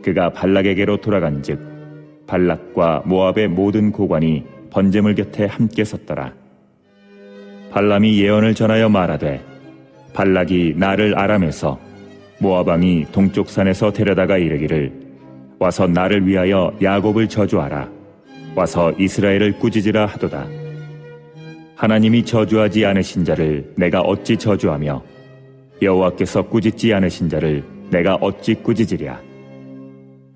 그가 발락에게로 돌아간즉 발락과 모압의 모든 고관이 번제물 곁에 함께 섰더라. 발람이 예언을 전하여 말하되 발락이 나를 아람에서 모압 왕이 동쪽 산에서 데려다가 이르기를 와서 나를 위하여 야곱을 저주하라. 와서 이스라엘을 꾸짖으라 하도다. 하나님이 저주하지 않으신 자를 내가 어찌 저주하며 여호와께서 꾸짖지 않으신 자를 내가 어찌 꾸짖으랴.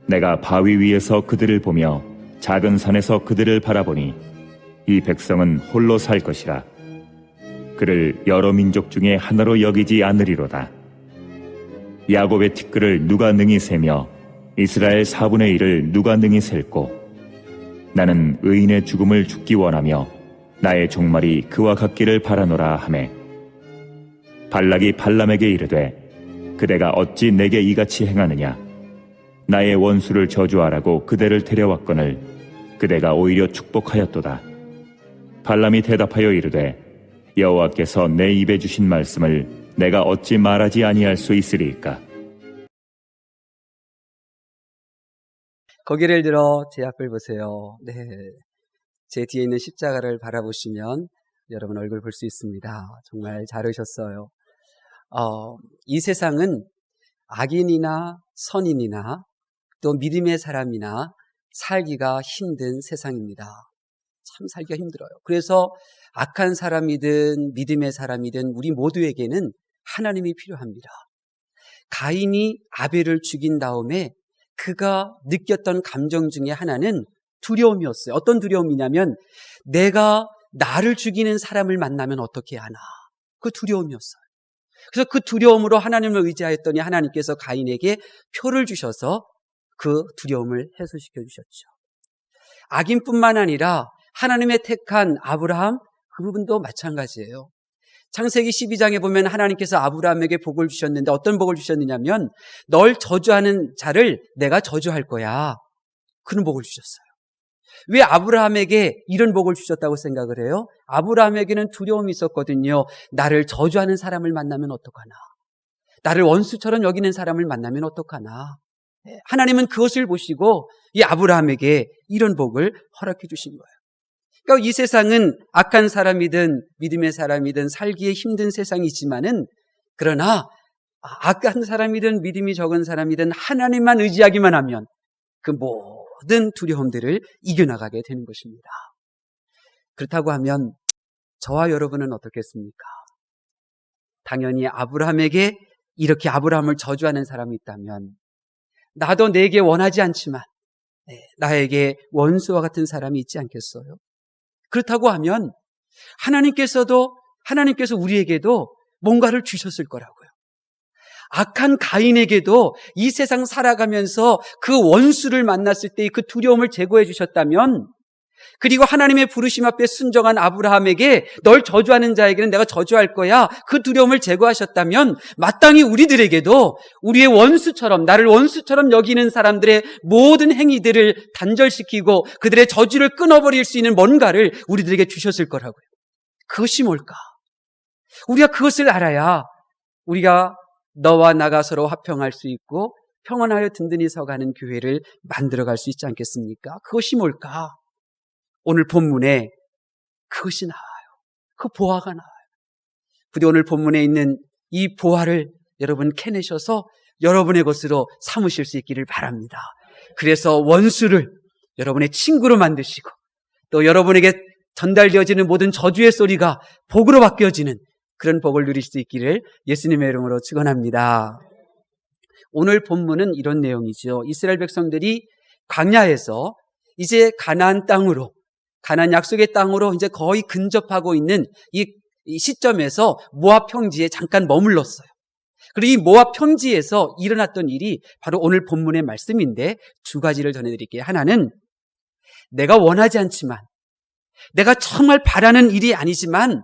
내가 바위 위에서 그들을 보며 작은 산에서 그들을 바라보니 이 백성은 홀로 살 것이라. 그를 여러 민족 중에 하나로 여기지 않으리로다. 야곱의 티끌을 누가 능히 세며 이스라엘 4분의 1을 누가 능히 셀고 나는 의인의 죽음을 죽기 원하며 나의 종말이 그와 같기를 바라노라 하매 발락이 발람에게 이르되 그대가 어찌 내게 이같이 행하느냐. 나의 원수를 저주하라고 그대를 데려왔거늘 그대가 오히려 축복하였도다. 발람이 대답하여 이르되 여호와께서 내 입에 주신 말씀을 내가 어찌 말하지 아니할 수 있으리이까. 고개를 들어 제 앞을 보세요. 네, 제 뒤에 있는 십자가를 바라보시면 여러분 얼굴 볼 수 있습니다. 정말 잘 오셨어요. 이 세상은 악인이나 선인이나 또 믿음의 사람이나 살기가 힘든 세상입니다. 참 살기가 힘들어요. 그래서 악한 사람이든 믿음의 사람이든 우리 모두에게는 하나님이 필요합니다. 가인이 아벨을 죽인 다음에 그가 느꼈던 감정 중에 하나는 두려움이었어요. 어떤 두려움이냐면 내가 나를 죽이는 사람을 만나면 어떻게 하나. 그 두려움이었어요. 그래서 그 두려움으로 하나님을 의지하였더니 하나님께서 가인에게 표를 주셔서 그 두려움을 해소시켜 주셨죠. 악인뿐만 아니라 하나님의 택한 아브라함, 그 부분도 마찬가지예요. 창세기 12장에 보면 하나님께서 아브라함에게 복을 주셨는데 어떤 복을 주셨느냐면 널 저주하는 자를 내가 저주할 거야. 그런 복을 주셨어요. 왜 아브라함에게 이런 복을 주셨다고 생각을 해요? 아브라함에게는 두려움이 있었거든요. 나를 저주하는 사람을 만나면 어떡하나. 나를 원수처럼 여기는 사람을 만나면 어떡하나. 하나님은 그것을 보시고 이 아브라함에게 이런 복을 허락해 주신 거예요. 그러니까 이 세상은 악한 사람이든 믿음의 사람이든 살기에 힘든 세상이지만은 그러나 악한 사람이든 믿음이 적은 사람이든 하나님만 의지하기만 하면 그 모든 두려움들을 이겨나가게 되는 것입니다. 그렇다고 하면 저와 여러분은 어떻겠습니까? 당연히 아브라함에게 이렇게 아브라함을 저주하는 사람이 있다면 나도 내게 원하지 않지만 나에게 원수와 같은 사람이 있지 않겠어요? 그렇다고 하면 하나님께서 우리에게도 뭔가를 주셨을 거라고요. 악한 가인에게도 이 세상 살아가면서 그 원수를 만났을 때의 그 두려움을 제거해 주셨다면, 그리고 하나님의 부르심 앞에 순종한 아브라함에게 널 저주하는 자에게는 내가 저주할 거야, 그 두려움을 제거하셨다면 마땅히 우리들에게도 우리의 원수처럼, 나를 원수처럼 여기는 사람들의 모든 행위들을 단절시키고 그들의 저주를 끊어버릴 수 있는 뭔가를 우리들에게 주셨을 거라고요. 그것이 뭘까? 우리가 그것을 알아야 우리가 너와 나가 서로 화평할 수 있고 평안하여 든든히 서가는 교회를 만들어갈 수 있지 않겠습니까? 그것이 뭘까? 오늘 본문에 그것이 나와요. 그 보화가 나와요. 부디 오늘 본문에 있는 이 보화를 여러분 캐내셔서 여러분의 것으로 삼으실 수 있기를 바랍니다. 그래서 원수를 여러분의 친구로 만드시고 또 여러분에게 전달되어지는 모든 저주의 소리가 복으로 바뀌어지는 그런 복을 누릴 수 있기를 예수님의 이름으로 축원합니다. 오늘 본문은 이런 내용이죠. 이스라엘 백성들이 광야에서 이제 가나안 땅으로, 가나안 약속의 땅으로 이제 거의 근접하고 있는 이 시점에서 모압 평지에 잠깐 머물렀어요. 그리고 이 모압 평지에서 일어났던 일이 바로 오늘 본문의 말씀인데 두 가지를 전해드릴게요. 하나는 내가 원하지 않지만, 내가 정말 바라는 일이 아니지만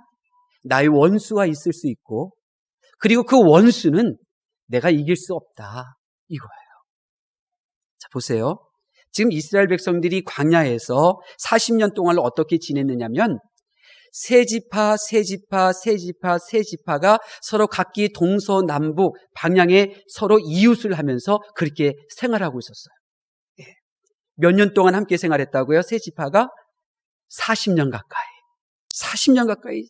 나의 원수가 있을 수 있고, 그리고 그 원수는 내가 이길 수 없다, 이거예요. 자, 보세요. 지금 이스라엘 백성들이 광야에서 40년 동안 어떻게 지냈느냐면 세 지파, 세 지파, 세 지파, 세 지파가 서로 각기 동서남북 방향에 서로 이웃을 하면서 그렇게 생활하고 있었어요. 몇 년 동안 함께 생활했다고요? 세 지파가 40년 가까이. 40년 가까이.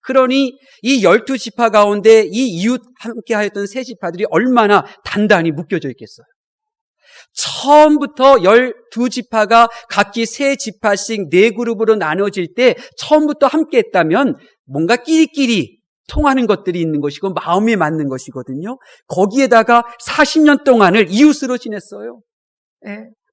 그러니 이 12지파 가운데 이 이웃 함께 하였던 세 지파들이 얼마나 단단히 묶여져 있겠어요. 처음부터 12지파가 각기 세 지파씩 네 그룹으로 나눠질 때 처음부터 함께 했다면 뭔가 끼리끼리 통하는 것들이 있는 것이고 마음이 맞는 것이거든요. 거기에다가 40년 동안을 이웃으로 지냈어요.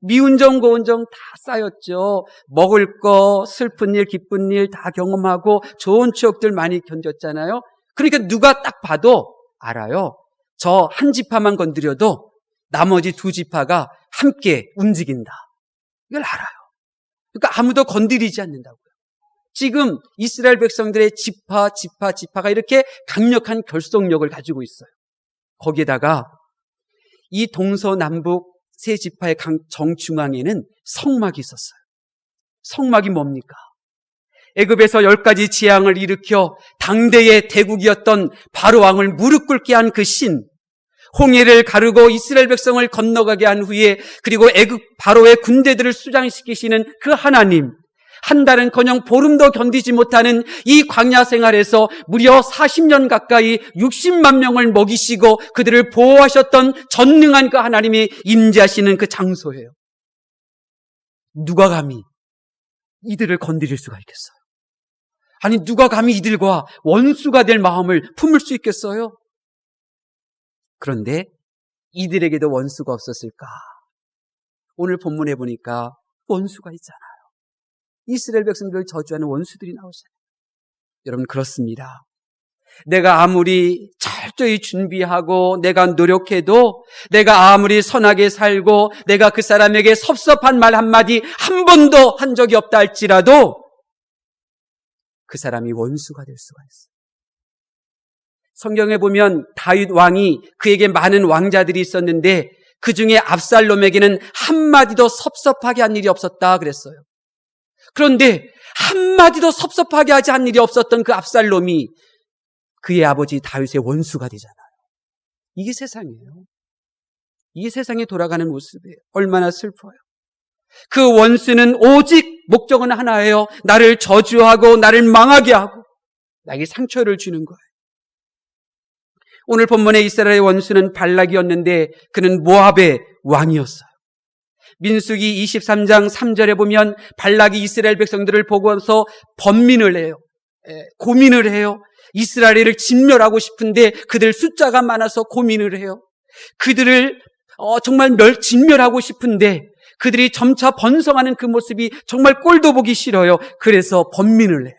미운 정 고운 정 다 쌓였죠. 먹을 거, 슬픈 일, 기쁜 일 다 경험하고 좋은 추억들 많이 견뎠잖아요. 그러니까 누가 딱 봐도 알아요. 저 한 지파만 건드려도 나머지 두 지파가 함께 움직인다. 이걸 알아요. 그러니까 아무도 건드리지 않는다고요. 지금 이스라엘 백성들의 지파가 이렇게 강력한 결속력을 가지고 있어요. 거기에다가 이 동서남북 세 지파의 정중앙에는 성막이 있었어요. 성막이 뭡니까? 애굽에서 10가지 재앙을 일으켜 당대의 대국이었던 바로 왕을 무릎 꿇게 한 그 신, 홍해를 가르고 이스라엘 백성을 건너가게 한 후에 그리고 애굽 바로의 군대들을 수장시키시는 그 하나님, 한 달은커녕 보름도 견디지 못하는 이 광야 생활에서 무려 40년 가까이 60만 명을 먹이시고 그들을 보호하셨던 전능한 그 하나님이 임재하시는 그 장소예요. 누가 감히 이들을 건드릴 수가 있겠어요? 아니 누가 감히 이들과 원수가 될 마음을 품을 수 있겠어요? 그런데 이들에게도 원수가 없었을까? 오늘 본문에 보니까 원수가 있잖아요. 이스라엘 백성들을 저주하는 원수들이 나오잖아요. 여러분 그렇습니다. 내가 아무리 철저히 준비하고 내가 노력해도 내가 아무리 선하게 살고 내가 그 사람에게 섭섭한 말 한마디 한 번도 한 적이 없다 할지라도 그 사람이 원수가 될 수가 있어요. 성경에 보면 다윗 왕이 그에게 많은 왕자들이 있었는데 그 중에 압살롬에게는 한마디도 섭섭하게 한 일이 없었다 그랬어요. 그런데 한마디도 섭섭하게 하지 않은 일이 없었던 그 압살롬이 그의 아버지 다윗의 원수가 되잖아요. 이게 세상이에요. 이게 세상에 돌아가는 모습이에요. 얼마나 슬퍼요. 그 원수는 오직 목적은 하나예요. 나를 저주하고 나를 망하게 하고 나에게 상처를 주는 거예요. 오늘 본문의 이스라엘의 원수는 발락이었는데 그는 모압의 왕이었어요. 민수기 23장 3절에 보면 발락이 이스라엘 백성들을 보고서 번민을 해요. 고민을 해요. 이스라엘을 진멸하고 싶은데 그들 숫자가 많아서 고민을 해요. 그들을 정말 진멸하고 싶은데 그들이 점차 번성하는 그 모습이 정말 꼴도 보기 싫어요. 그래서 번민을 해요.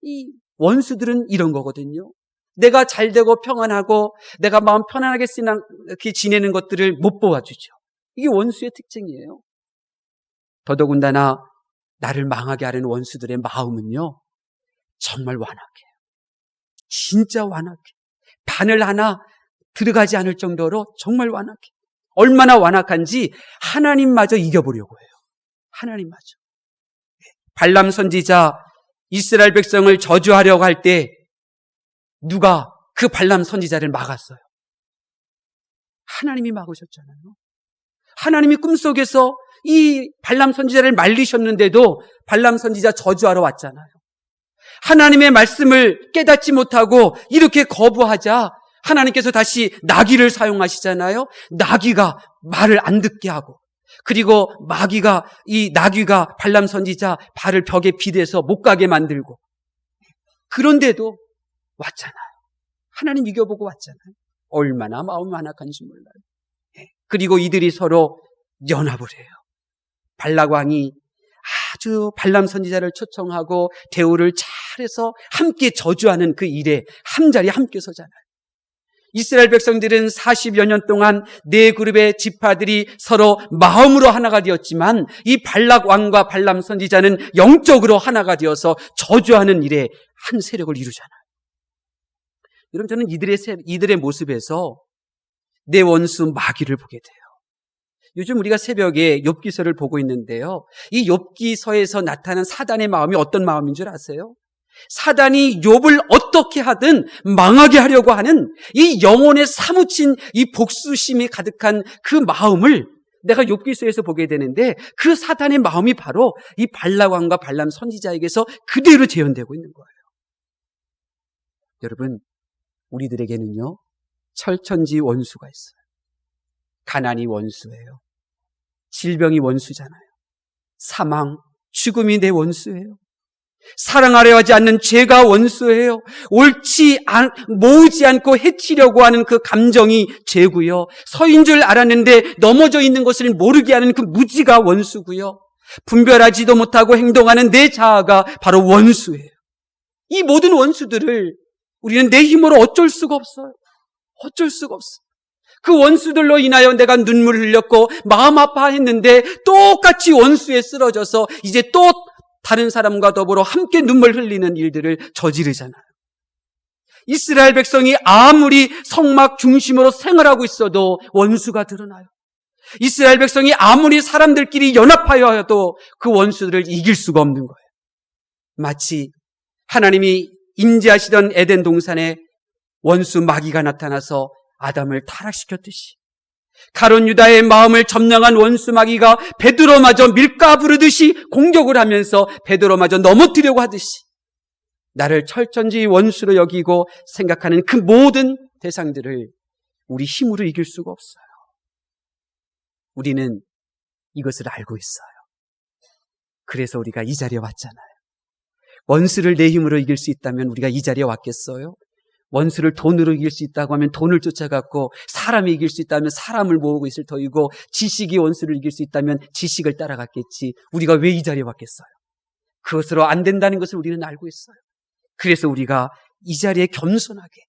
이 원수들은 이런 거거든요. 내가 잘되고 평안하고 내가 마음 편안하게 지내는 것들을 못 보아주죠. 이게 원수의 특징이에요. 더더군다나 나를 망하게 하려는 원수들의 마음은요, 정말 완악해요. 진짜 완악해. 바늘 하나 들어가지 않을 정도로 정말 완악해. 얼마나 완악한지 하나님마저 이겨보려고 해요. 하나님마저. 발람 선지자 이스라엘 백성을 저주하려고 할 때 누가 그 발람 선지자를 막았어요? 하나님이 막으셨잖아요. 하나님이 꿈속에서 이 발람 선지자를 말리셨는데도 발람 선지자 저주하러 왔잖아요. 하나님의 말씀을 깨닫지 못하고 이렇게 거부하자 하나님께서 다시 나귀를 사용하시잖아요. 나귀가 말을 안 듣게 하고 그리고 이 나귀가 발람 선지자 발을 벽에 비대서 못 가게 만들고 그런데도 왔잖아요. 하나님 이겨보고 왔잖아요. 얼마나 마음 완악한지 몰라요. 그리고 이들이 서로 연합을 해요. 발락 왕이 아주 발람 선지자를 초청하고 대우를 잘해서 함께 저주하는 그 일에 한자리 함께 서잖아요. 이스라엘 백성들은 40여 년 동안 네 그룹의 지파들이 서로 마음으로 하나가 되었지만 이 발락 왕과 발람 선지자는 영적으로 하나가 되어서 저주하는 일에 한 세력을 이루잖아요. 여러분 저는 이들의 모습에서 내 원수 마귀를 보게 돼요. 요즘 우리가 새벽에 욥기서를 보고 있는데요. 이 욥기서에서 나타난 사단의 마음이 어떤 마음인 줄 아세요? 사단이 욥을 어떻게 하든 망하게 하려고 하는 이 영혼에 사무친 이 복수심이 가득한 그 마음을 내가 욥기서에서 보게 되는데, 그 사단의 마음이 바로 이 발락왕과 발람 선지자에게서 그대로 재현되고 있는 거예요. 여러분, 우리들에게는요, 철천지 원수가 있어요. 가난이 원수예요. 질병이 원수잖아요. 사망, 죽음이 내 원수예요. 사랑하려 하지 않는 죄가 원수예요. 모으지 않고 해치려고 하는 그 감정이 죄고요. 서인 줄 알았는데 넘어져 있는 것을 모르게 하는 그 무지가 원수고요. 분별하지도 못하고 행동하는 내 자아가 바로 원수예요. 이 모든 원수들을 우리는 내 힘으로 어쩔 수가 없어요. 어쩔 수가 없어요. 그 원수들로 인하여 내가 눈물을 흘렸고 마음 아파했는데 똑같이 원수에 쓰러져서 이제 또 다른 사람과 더불어 함께 눈물 흘리는 일들을 저지르잖아요. 이스라엘 백성이 아무리 성막 중심으로 생활하고 있어도 원수가 드러나요. 이스라엘 백성이 아무리 사람들끼리 연합하여 해도 그 원수들을 이길 수가 없는 거예요. 마치 하나님이 임재하시던 에덴 동산에 원수 마귀가 나타나서 아담을 타락시켰듯이, 가룟 유다의 마음을 점령한 원수 마귀가 베드로마저 밀가 부르듯이 공격을 하면서 베드로마저 넘어뜨려고 하듯이 나를 철천지 원수로 여기고 생각하는 그 모든 대상들을 우리 힘으로 이길 수가 없어요. 우리는 이것을 알고 있어요. 그래서 우리가 이 자리에 왔잖아요. 원수를 내 힘으로 이길 수 있다면 우리가 이 자리에 왔겠어요? 원수를 돈으로 이길 수 있다고 하면 돈을 쫓아갔고, 사람이 이길 수 있다면 사람을 모으고 있을 터이고, 지식이 원수를 이길 수 있다면 지식을 따라갔겠지. 우리가 왜 이 자리에 왔겠어요? 그것으로 안 된다는 것을 우리는 알고 있어요. 그래서 우리가 이 자리에 겸손하게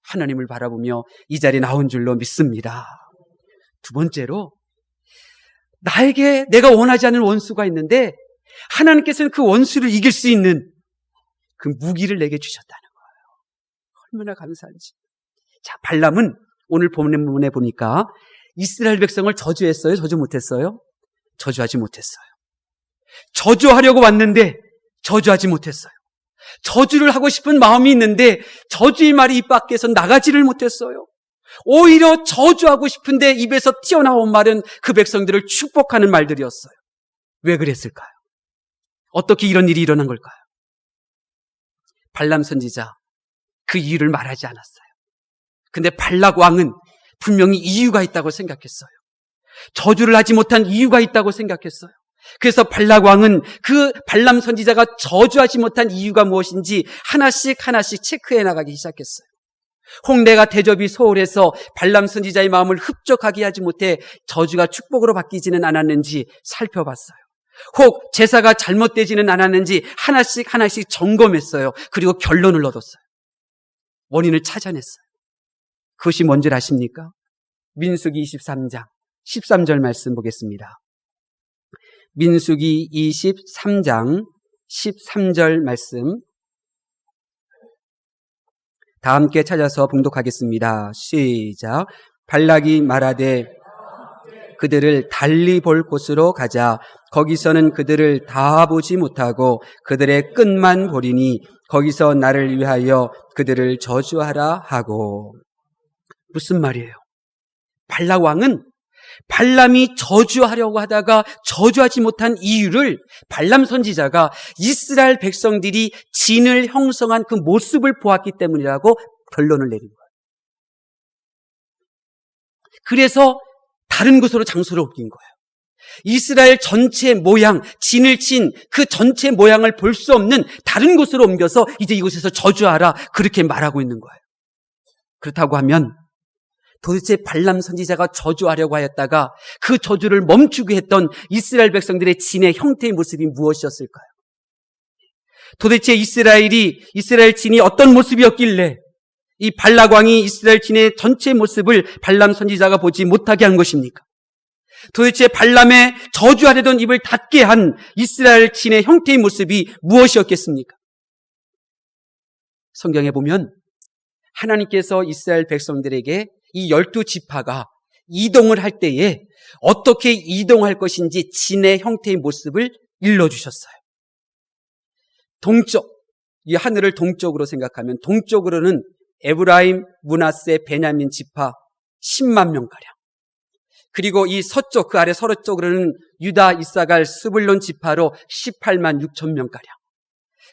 하나님을 바라보며 이 자리에 나온 줄로 믿습니다. 두 번째로, 나에게 내가 원하지 않는 원수가 있는데 하나님께서는 그 원수를 이길 수 있는 그 무기를 내게 주셨다는 거예요. 얼마나 감사한지. 자, 발람은 오늘 본문에 보니까 이스라엘 백성을 저주했어요? 저주 못했어요? 저주하지 못했어요. 저주하려고 왔는데 저주하지 못했어요. 저주를 하고 싶은 마음이 있는데 저주의 말이 입 밖에서 나가지를 못했어요. 오히려 저주하고 싶은데 입에서 튀어나온 말은 그 백성들을 축복하는 말들이었어요. 왜 그랬을까요? 어떻게 이런 일이 일어난 걸까요? 발람 선지자 그 이유를 말하지 않았어요. 근데 발락 왕은 분명히 이유가 있다고 생각했어요. 저주를 하지 못한 이유가 있다고 생각했어요. 그래서 발락 왕은 그 발람 선지자가 저주하지 못한 이유가 무엇인지 하나씩 체크해 나가기 시작했어요. 홍대가 대접이 소홀해서 발람 선지자의 마음을 흡족하게 하지 못해 저주가 축복으로 바뀌지는 않았는지 살펴봤어요. 혹 제사가 잘못되지는 않았는지 하나씩 점검했어요. 그리고 결론을 얻었어요. 원인을 찾아냈어요. 그것이 뭔지 아십니까? 민수기 23장 13절 말씀 보겠습니다. 민수기 23장 13절 말씀 다 함께 찾아서 봉독하겠습니다. 시작. 발락이 말하되 그들을 달리 볼 곳으로 가자. 거기서는 그들을 다 보지 못하고 그들의 끝만 보리니 거기서 나를 위하여 그들을 저주하라 하고. 무슨 말이에요? 발락 왕은 발람이 저주하려고 하다가 저주하지 못한 이유를 발람 선지자가 이스라엘 백성들이 진을 형성한 그 모습을 보았기 때문이라고 결론을 내린 거예요. 그래서 다른 곳으로 장소를 옮긴 거예요. 이스라엘 전체 모양, 진을 친 그 전체 모양을 볼 수 없는 다른 곳으로 옮겨서 이제 이곳에서 저주하라, 그렇게 말하고 있는 거예요. 그렇다고 하면 도대체 발람 선지자가 저주하려고 하였다가 그 저주를 멈추게 했던 이스라엘 백성들의 진의 형태의 모습이 무엇이었을까요? 도대체 이스라엘 진이 어떤 모습이었길래 이 발락 왕이 이스라엘 진의 전체 모습을 발람 선지자가 보지 못하게 한 것입니까? 도대체 발람의 저주하려던 입을 닫게 한 이스라엘 진의 형태의 모습이 무엇이었겠습니까? 성경에 보면 하나님께서 이스라엘 백성들에게 이 12지파가 이동을 할 때에 어떻게 이동할 것인지 진의 형태의 모습을 일러주셨어요. 동쪽, 이 하늘을 동쪽으로 생각하면 동쪽으로는 에브라임, 므낫세, 베냐민 지파 10만 명가량, 그리고 이 서쪽, 그 아래 서쪽으로는 유다, 이사갈, 스불론 지파로 18만 6천 명가량,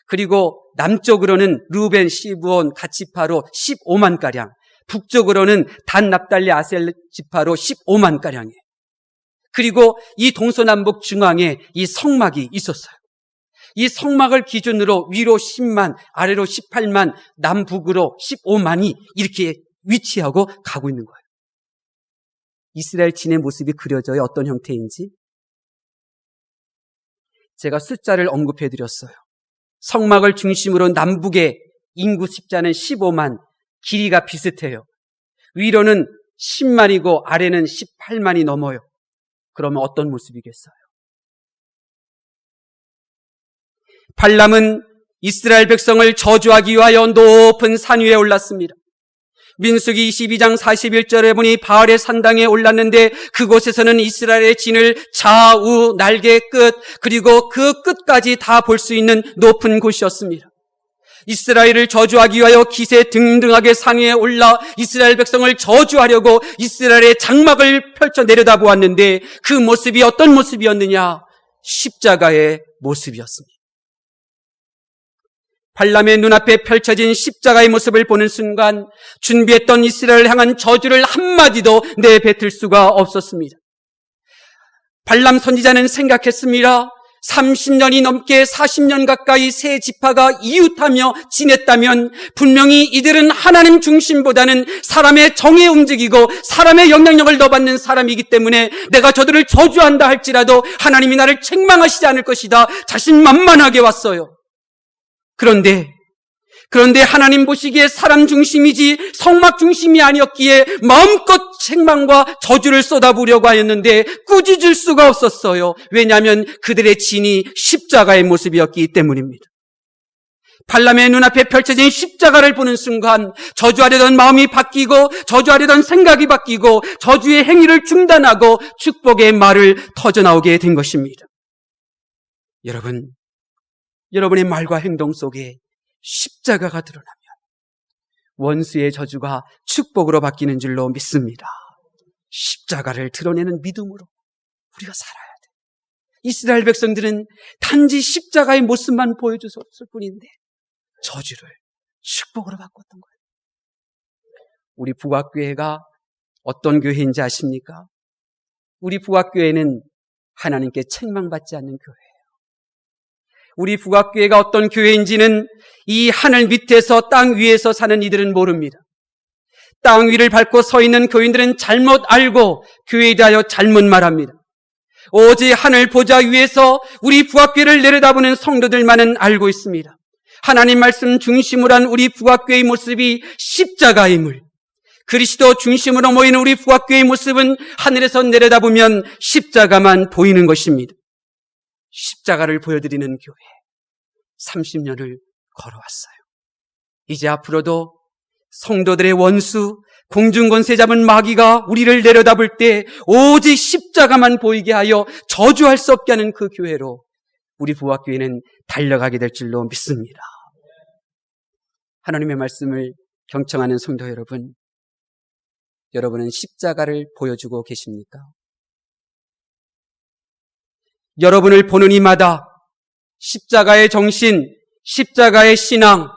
그리고 남쪽으로는 루벤, 시브온, 갓 지파로 15만가량, 북쪽으로는 단, 납달리, 아셀 지파로 15만가량이에요. 그리고 이 동서남북 중앙에 이 성막이 있었어요. 이 성막을 기준으로 위로 10만, 아래로 18만, 남북으로 15만이 이렇게 위치하고 가고 있는 거예요. 이스라엘 진의 모습이 그려져요. 어떤 형태인지. 제가 숫자를 언급해 드렸어요. 성막을 중심으로 남북의 인구 숫자는 15만, 길이가 비슷해요. 위로는 10만이고 아래는 18만이 넘어요. 그러면 어떤 모습이겠어요? 발람은 이스라엘 백성을 저주하기 위하여 높은 산 위에 올랐습니다. 민수기 22장 41절에 보니 바알의 산당에 올랐는데 그곳에서는 이스라엘의 진을 좌우 날개 끝, 그리고 그 끝까지 다 볼 수 있는 높은 곳이었습니다. 이스라엘을 저주하기 위하여 기세 등등하게 산 위에 올라 이스라엘 백성을 저주하려고 이스라엘의 장막을 펼쳐 내려다보았는데 그 모습이 어떤 모습이었느냐? 십자가의 모습이었습니다. 발람의 눈앞에 펼쳐진 십자가의 모습을 보는 순간 준비했던 이스라엘을 향한 저주를 한마디도 내뱉을 수가 없었습니다. 발람 선지자는 생각했습니다. 30년이 넘게 40년 가까이 세 지파가 이웃하며 지냈다면 분명히 이들은 하나님 중심보다는 사람의 정에 움직이고 사람의 영향력을 더 받는 사람이기 때문에 내가 저들을 저주한다 할지라도 하나님이 나를 책망하시지 않을 것이다 자신만만하게 왔어요. 그런데 하나님 보시기에 사람 중심이지 성막 중심이 아니었기에 마음껏 책망과 저주를 쏟아부으려고 하였는데 꾸짖을 수가 없었어요. 왜냐하면 그들의 진이 십자가의 모습이었기 때문입니다. 발람의 눈앞에 펼쳐진 십자가를 보는 순간 저주하려던 마음이 바뀌고 저주하려던 생각이 바뀌고 저주의 행위를 중단하고 축복의 말을 터져나오게 된 것입니다. 여러분의 말과 행동 속에 십자가가 드러나면 원수의 저주가 축복으로 바뀌는 줄로 믿습니다. 십자가를 드러내는 믿음으로 우리가 살아야 돼. 이스라엘 백성들은 단지 십자가의 모습만 보여줬을 뿐인데 저주를 축복으로 바꿨던 거예요. 우리 북악교회가 어떤 교회인지 아십니까? 우리 북악교회는 하나님께 책망받지 않는 교회예요. 우리 북악교회가 어떤 교회인지는 이 하늘 밑에서 땅 위에서 사는 이들은 모릅니다. 땅 위를 밟고 서 있는 교인들은 잘못 알고 교회에 대하여 잘못 말합니다. 오직 하늘 보좌 위에서 우리 북악교회를 내려다보는 성도들만은 알고 있습니다. 하나님 말씀 중심으로 한 우리 북악교회의 모습이 십자가임을, 그리스도 중심으로 모이는 우리 북악교회의 모습은 하늘에서 내려다보면 십자가만 보이는 것입니다. 십자가를 보여드리는 교회 30년을 걸어왔어요. 이제 앞으로도 성도들의 원수 공중권세 잡은 마귀가 우리를 내려다볼 때 오직 십자가만 보이게 하여 저주할 수 없게 하는 그 교회로 우리 부학교회는 달려가게 될 줄로 믿습니다. 하나님의 말씀을 경청하는 성도 여러분, 여러분은 십자가를 보여주고 계십니까? 여러분을 보는 이마다 십자가의 정신, 십자가의 신앙,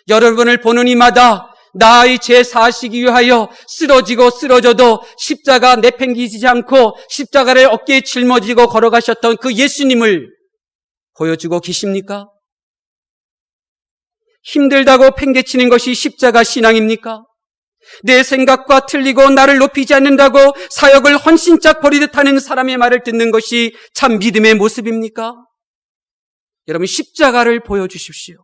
여러분을 보는 이마다 나의 죄 사시기 위하여 쓰러지고 쓰러져도 십자가 내팽기지 않고 십자가를 어깨에 짊어지고 걸어가셨던 그 예수님을 보여주고 계십니까? 힘들다고 팽개치는 것이 십자가 신앙입니까? 내 생각과 틀리고 나를 높이지 않는다고 사역을 헌신짝 버리듯 하는 사람의 말을 듣는 것이 참 믿음의 모습입니까? 여러분, 십자가를 보여주십시오.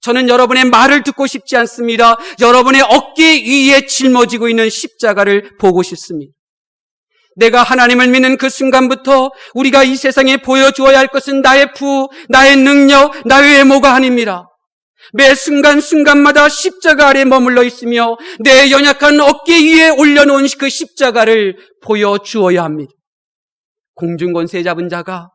저는 여러분의 말을 듣고 싶지 않습니다. 여러분의 어깨 위에 짊어지고 있는 십자가를 보고 싶습니다. 내가 하나님을 믿는 그 순간부터 우리가 이 세상에 보여주어야 할 것은 나의 부, 나의 능력, 나의 외모가 아닙니다. 매 순간순간마다 십자가 아래 머물러 있으며 내 연약한 어깨 위에 올려놓은 그 십자가를 보여주어야 합니다. 공중권세 잡은 자가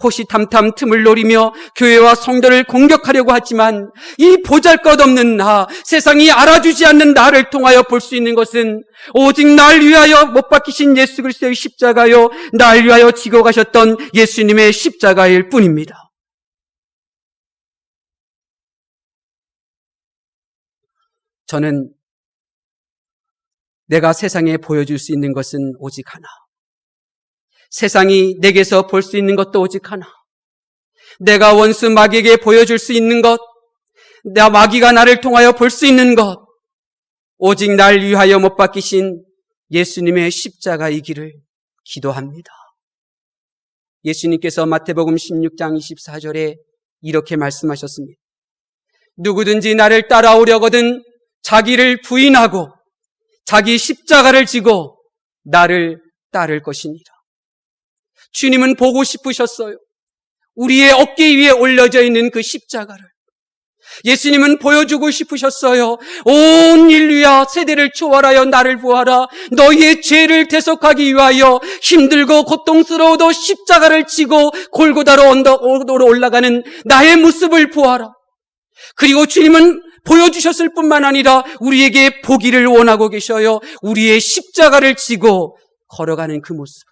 호시탐탐 틈을 노리며 교회와 성도를 공격하려고 하지만 이 보잘것없는 나, 세상이 알아주지 않는 나를 통하여 볼 수 있는 것은 오직 날 위하여 못 박히신 예수 그리스도의 십자가요, 날 위하여 지고 가셨던 예수님의 십자가일 뿐입니다. 저는 내가 세상에 보여줄 수 있는 것은 오직 하나. 세상이 내게서 볼 수 있는 것도 오직 하나. 내가 원수 마귀에게 보여줄 수 있는 것, 나 마귀가 나를 통하여 볼 수 있는 것, 오직 날 위하여 못 박히신 예수님의 십자가이기를 기도합니다. 예수님께서 마태복음 16장 24절에 이렇게 말씀하셨습니다. 누구든지 나를 따라오려거든 자기를 부인하고 자기 십자가를 지고 나를 따를 것이니라. 주님은 보고 싶으셨어요. 우리의 어깨 위에 올려져 있는 그 십자가를. 예수님은 보여주고 싶으셨어요. 온 인류야, 세대를 초월하여 나를 보아라. 너희의 죄를 대속하기 위하여 힘들고 고통스러워도 십자가를 지고 골고다로 언덕으로 올라가는 나의 모습을 보아라. 그리고 주님은 보여주셨을 뿐만 아니라 우리에게 보기를 원하고 계셔요. 우리의 십자가를 지고 걸어가는 그 모습을.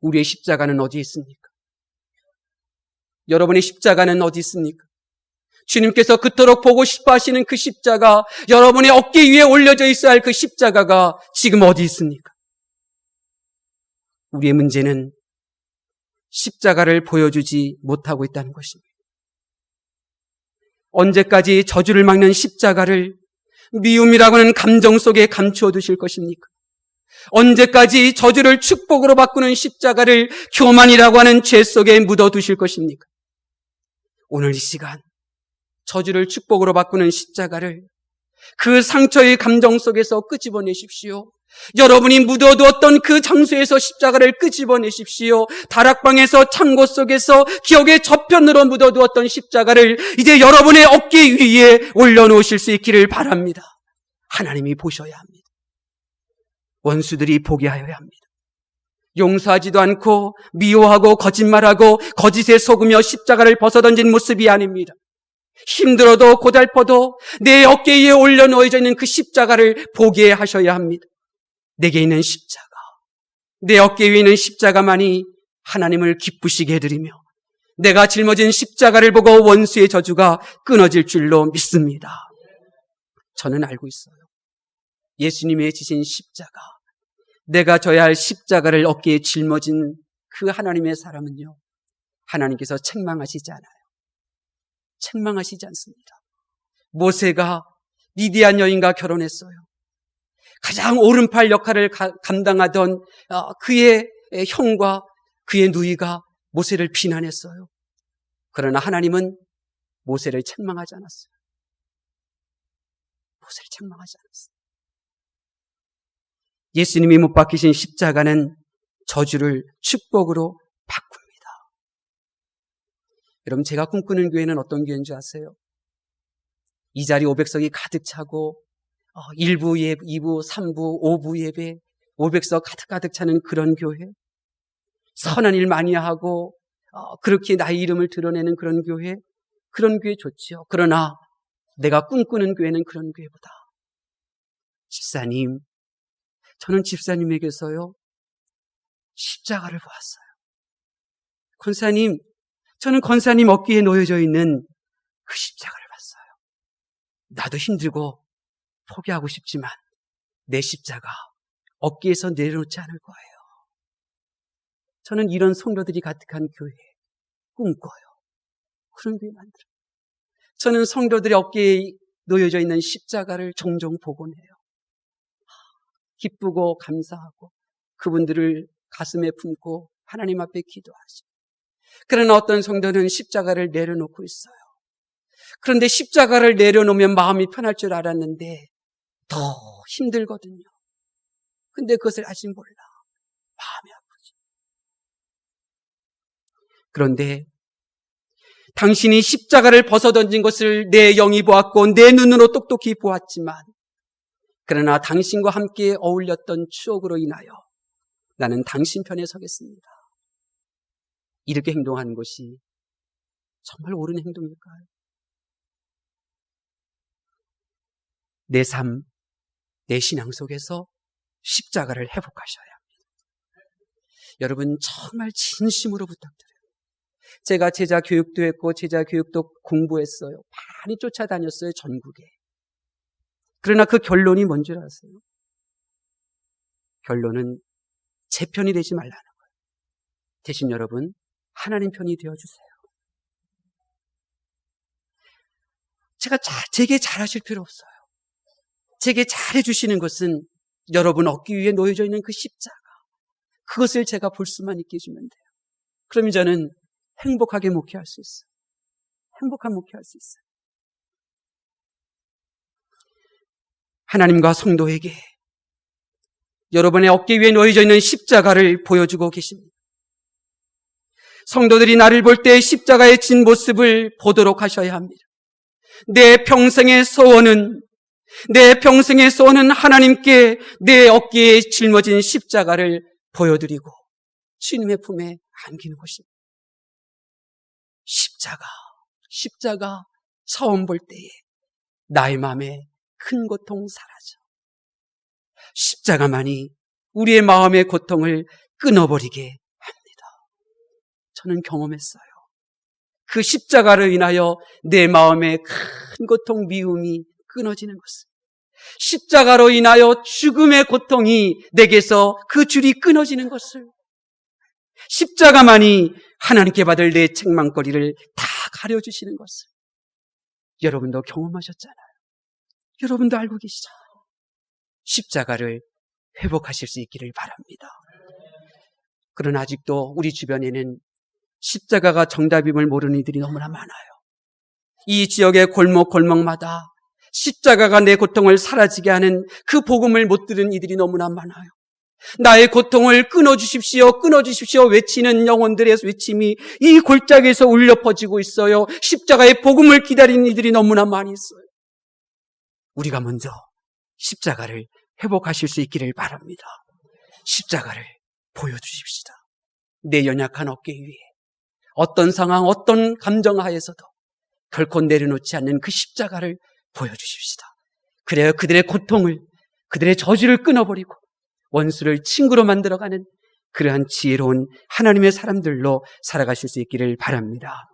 우리의 십자가는 어디 있습니까? 여러분의 십자가는 어디 있습니까? 주님께서 그토록 보고 싶어 하시는 그 십자가, 여러분의 어깨 위에 올려져 있어야 할 그 십자가가 지금 어디 있습니까? 우리의 문제는 십자가를 보여주지 못하고 있다는 것입니다. 언제까지 저주를 막는 십자가를 미움이라고 하는 감정 속에 감추어 두실 것입니까? 언제까지 저주를 축복으로 바꾸는 십자가를 교만이라고 하는 죄 속에 묻어 두실 것입니까? 오늘 이 시간 저주를 축복으로 바꾸는 십자가를 그 상처의 감정 속에서 끄집어내십시오. 여러분이 묻어두었던 그 장소에서 십자가를 끄집어내십시오. 다락방에서 창고 속에서 기억의 저편으로 묻어두었던 십자가를 이제 여러분의 어깨 위에 올려놓으실 수 있기를 바랍니다. 하나님이 보셔야 합니다. 원수들이 보게 하여야 합니다. 용서하지도 않고 미워하고 거짓말하고 거짓에 속으며 십자가를 벗어던진 모습이 아닙니다. 힘들어도 고달퍼도 내 어깨 위에 올려놓여져 있는 그 십자가를 보게 하셔야 합니다. 내게 있는 십자가, 내 어깨 위에 있는 십자가만이 하나님을 기쁘시게 해드리며 내가 짊어진 십자가를 보고 원수의 저주가 끊어질 줄로 믿습니다. 저는 알고 있어요. 예수님의 지신 십자가, 내가 져야 할 십자가를 어깨에 짊어진 그 하나님의 사람은요, 하나님께서 책망하시지 않아요. 책망하시지 않습니다. 모세가 미디안 여인과 결혼했어요. 가장 오른팔 역할을 감당하던 그의 형과 그의 누이가 모세를 비난했어요. 그러나 하나님은 모세를 책망하지 않았어요. 모세를 책망하지 않았어요. 예수님이 못 박히신 십자가는 저주를 축복으로 바꿉니다. 여러분, 제가 꿈꾸는 교회는 어떤 교회인 줄 아세요? 이 자리 500석이 가득 차고 1부 예배, 2부, 3부, 5부 예배 500석 가득 차는 그런 교회, 선한 일 많이 하고 그렇게 나의 이름을 드러내는 그런 교회 좋지요. 그러나 내가 꿈꾸는 교회는 그런 교회보다, 집사님, 저는 집사님에게서요 십자가를 보았어요. 권사님, 저는 권사님 어깨에 놓여져 있는 그 십자가를 봤어요. 나도 힘들고 포기하고 싶지만 내 십자가 어깨에서 내려놓지 않을 거예요. 저는 이런 성도들이 가득한 교회 꿈꿔요. 그런 교회 만들어요. 저는 성도들의 어깨에 놓여져 있는 십자가를 종종 보곤 해요. 기쁘고 감사하고 그분들을 가슴에 품고 하나님 앞에 기도하죠. 그러나 어떤 성도는 십자가를 내려놓고 있어요. 그런데 십자가를 내려놓으면 마음이 편할 줄 알았는데 더 힘들거든요. 근데 그것을 아직 몰라. 마음이 아프죠. 그런데 당신이 십자가를 벗어던진 것을 내 영이 보았고 내 눈으로 똑똑히 보았지만 그러나 당신과 함께 어울렸던 추억으로 인하여 나는 당신 편에 서겠습니다. 이렇게 행동하는 것이 정말 옳은 행동일까요? 내 삶, 내 신앙 속에서 십자가를 회복하셔야 합니다. 여러분 정말 진심으로 부탁드려요. 제가 제자 교육도 했고 제자 교육도 공부했어요. 많이 쫓아다녔어요, 전국에. 그러나 그 결론이 뭔 줄 아세요? 결론은 제 편이 되지 말라는 거예요. 대신 여러분 하나님 편이 되어주세요. 제게 잘하실 필요 없어요. 제게 잘해주시는 것은 여러분 어깨 위에 놓여져 있는 그 십자가, 그것을 제가 볼 수만 있게 해주면 돼요. 그러면 저는 행복하게 목회할 수 있어요. 행복한 목회할 수 있어요. 하나님과 성도에게 여러분의 어깨 위에 놓여져 있는 십자가를 보여주고 계십니다. 성도들이 나를 볼 때 십자가에 진 모습을 보도록 하셔야 합니다. 내 평생의 소원은 하나님께 내 어깨에 짊어진 십자가를 보여드리고 주님의 품에 안기는 것입니다. 십자가 처음 볼 때에 나의 마음에 큰 고통 사라져. 십자가만이 우리의 마음의 고통을 끊어버리게 합니다. 저는 경험했어요. 그 십자가를 인하여 내 마음의 큰 고통, 미움이 끊어지는 것을. 십자가로 인하여 죽음의 고통이 내게서 그 줄이 끊어지는 것을. 십자가만이 하나님께 받을 내 책망거리를 다 가려주시는 것을. 여러분도 경험하셨잖아요. 여러분도 알고 계시죠? 십자가를 회복하실 수 있기를 바랍니다. 그러나 아직도 우리 주변에는 십자가가 정답임을 모르는 이들이 너무나 많아요. 이 지역의 골목골목마다 십자가가 내 고통을 사라지게 하는 그 복음을 못 들은 이들이 너무나 많아요. 나의 고통을 끊어주십시오, 끊어주십시오 외치는 영혼들의 외침이 이 골짜기에서 울려 퍼지고 있어요. 십자가의 복음을 기다리는 이들이 너무나 많이 있어요. 우리가 먼저 십자가를 회복하실 수 있기를 바랍니다. 십자가를 보여주십시다. 내 연약한 어깨 위에 어떤 상황, 어떤 감정 하에서도 결코 내려놓지 않는 그 십자가를 보여주십시다. 그래야 그들의 고통을, 그들의 저주를 끊어버리고 원수를 친구로 만들어가는 그러한 지혜로운 하나님의 사람들로 살아가실 수 있기를 바랍니다.